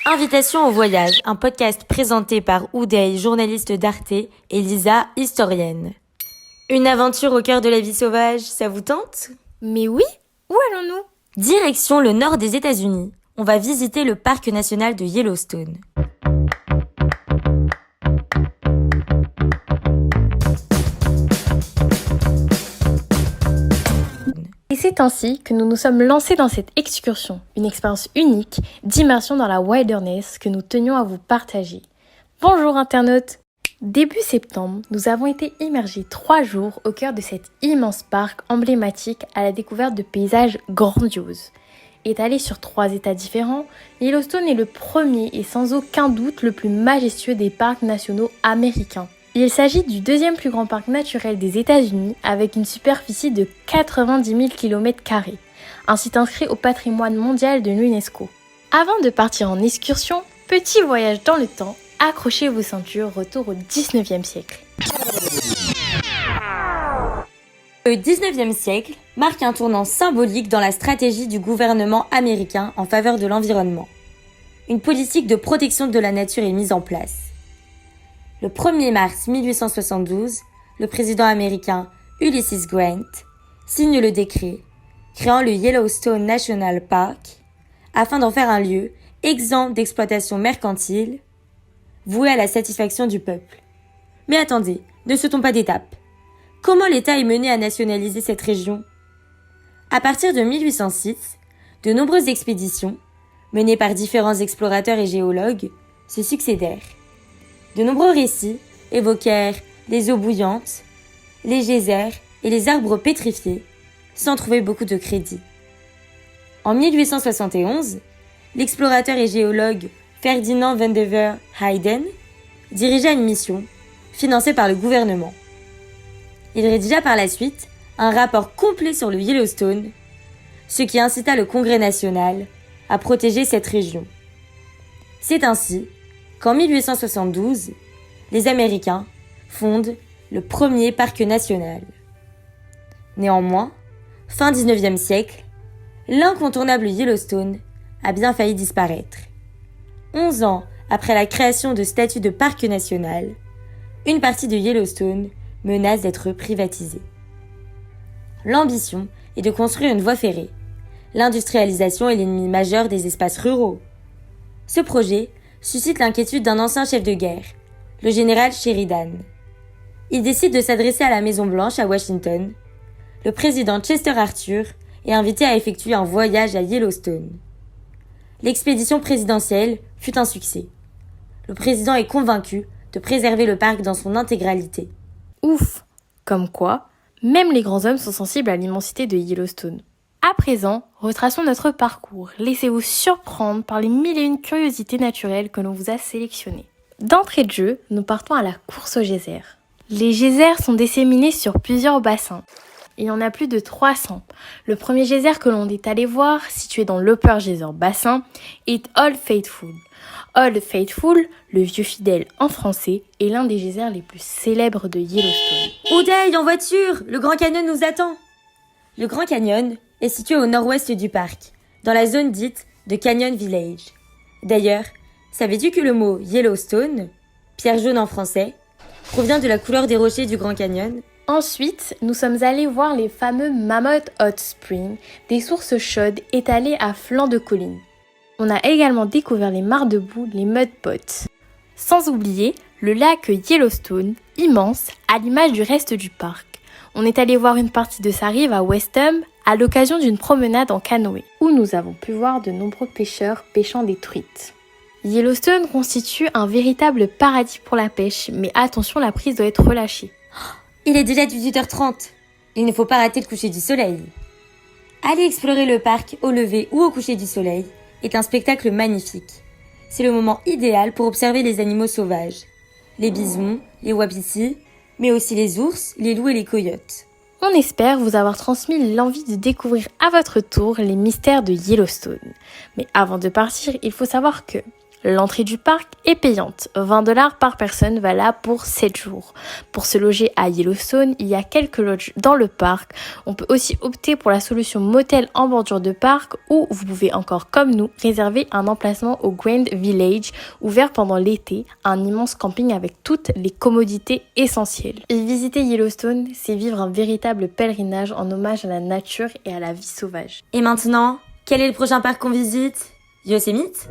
Invitation au voyage, un podcast présenté par Oudey, journaliste d'Arte, et Lisa, historienne. Une aventure au cœur de la vie sauvage, ça vous tente ? Mais oui, où allons-nous ? Direction le nord des États-Unis. On va visiter le parc national de Yellowstone. Et c'est ainsi que nous nous sommes lancés dans cette excursion, une expérience unique d'immersion dans la wilderness que nous tenions à vous partager. Bonjour internautes! Début septembre, nous avons été immergés 3 jours au cœur de cet immense parc emblématique à la découverte de paysages grandioses. Étalé sur 3 États différents, Yellowstone est le premier et sans aucun doute le plus majestueux des parcs nationaux américains. Il s'agit du 2e plus grand parc naturel des États-Unis avec une superficie de 90 000 km², un site inscrit au patrimoine mondial de l'UNESCO. Avant de partir en excursion, petit voyage dans le temps, accrochez vos ceintures, retour au 19e siècle. Le 19e siècle marque un tournant symbolique dans la stratégie du gouvernement américain en faveur de l'environnement. Une politique de protection de la nature est mise en place. Le 1er mars 1872, le président américain Ulysses Grant signe le décret créant le Yellowstone National Park afin d'en faire un lieu exempt d'exploitation mercantile, voué à la satisfaction du peuple. Mais attendez, ne sautons pas d'étape. Comment l'État est mené à nationaliser cette région ? À partir de 1806, de nombreuses expéditions, menées par différents explorateurs et géologues, se succédèrent. De nombreux récits évoquèrent les eaux bouillantes, les geysers et les arbres pétrifiés, sans trouver beaucoup de crédit. En 1871, l'explorateur et géologue Ferdinand Vandever Hayden dirigea une mission financée par le gouvernement. Il rédigea par la suite un rapport complet sur le Yellowstone, ce qui incita le Congrès national à protéger cette région. C'est ainsi qu'en 1872, les Américains fondent le premier parc national. Néanmoins, fin 19e siècle, l'incontournable Yellowstone a bien failli disparaître. 11 ans après la création de statut de parc national, une partie de Yellowstone menace d'être privatisée. L'ambition est de construire une voie ferrée. L'industrialisation est l'ennemi majeur des espaces ruraux. Ce projet suscite l'inquiétude d'un ancien chef de guerre, le général Sheridan. Il décide de s'adresser à la Maison-Blanche à Washington. Le président Chester Arthur est invité à effectuer un voyage à Yellowstone. L'expédition présidentielle fut un succès. Le président est convaincu de préserver le parc dans son intégralité. Ouf! Comme quoi, même les grands hommes sont sensibles à l'immensité de Yellowstone. À présent, retraçons notre parcours. Laissez-vous surprendre par les 1001 curiosités naturelles que l'on vous a sélectionnées. D'entrée de jeu, nous partons à la course aux geysers. Les geysers sont disséminés sur plusieurs bassins. Il y en a plus de 300. Le premier geyser que l'on est allé voir, situé dans l'Upper Geyser Basin, est Old Faithful. Old Faithful, le vieux fidèle en français, est l'un des geysers les plus célèbres de Yellowstone. Oudey, en voiture, le Grand Canyon nous attend. Le Grand Canyon est situé au nord-ouest du parc, dans la zone dite de Canyon Village. D'ailleurs, savais-tu que le mot Yellowstone, pierre jaune en français, provient de la couleur des rochers du Grand Canyon ? Ensuite, nous sommes allés voir les fameux Mammoth Hot Springs, des sources chaudes étalées à flanc de colline. On a également découvert les mares de boue, les Mud Pots. Sans oublier le lac Yellowstone, immense, à l'image du reste du parc. On est allé voir une partie de sa rive à Westham à l'occasion d'une promenade en canoë, où nous avons pu voir de nombreux pêcheurs pêchant des truites. Yellowstone constitue un véritable paradis pour la pêche, mais attention, la prise doit être relâchée. Il est déjà 18h30. Il ne faut pas rater le coucher du soleil. Aller explorer le parc au lever ou au coucher du soleil est un spectacle magnifique. C'est le moment idéal pour observer les animaux sauvages. Les bisons, les wapitis, mais aussi les ours, les loups et les coyotes. On espère vous avoir transmis l'envie de découvrir à votre tour les mystères de Yellowstone. Mais avant de partir, il faut savoir que L'entrée du parc est payante, 20$ par personne, valable pour 7 jours. Pour se loger à Yellowstone, il y a quelques lodges dans le parc. On peut aussi opter pour la solution motel en bordure de parc ou vous pouvez encore, comme nous, réserver un emplacement au Grand Village, ouvert pendant l'été, un immense camping avec toutes les commodités essentielles. Et visiter Yellowstone, c'est vivre un véritable pèlerinage en hommage à la nature et à la vie sauvage. Et maintenant, quel est le prochain parc qu'on visite? Yosemite?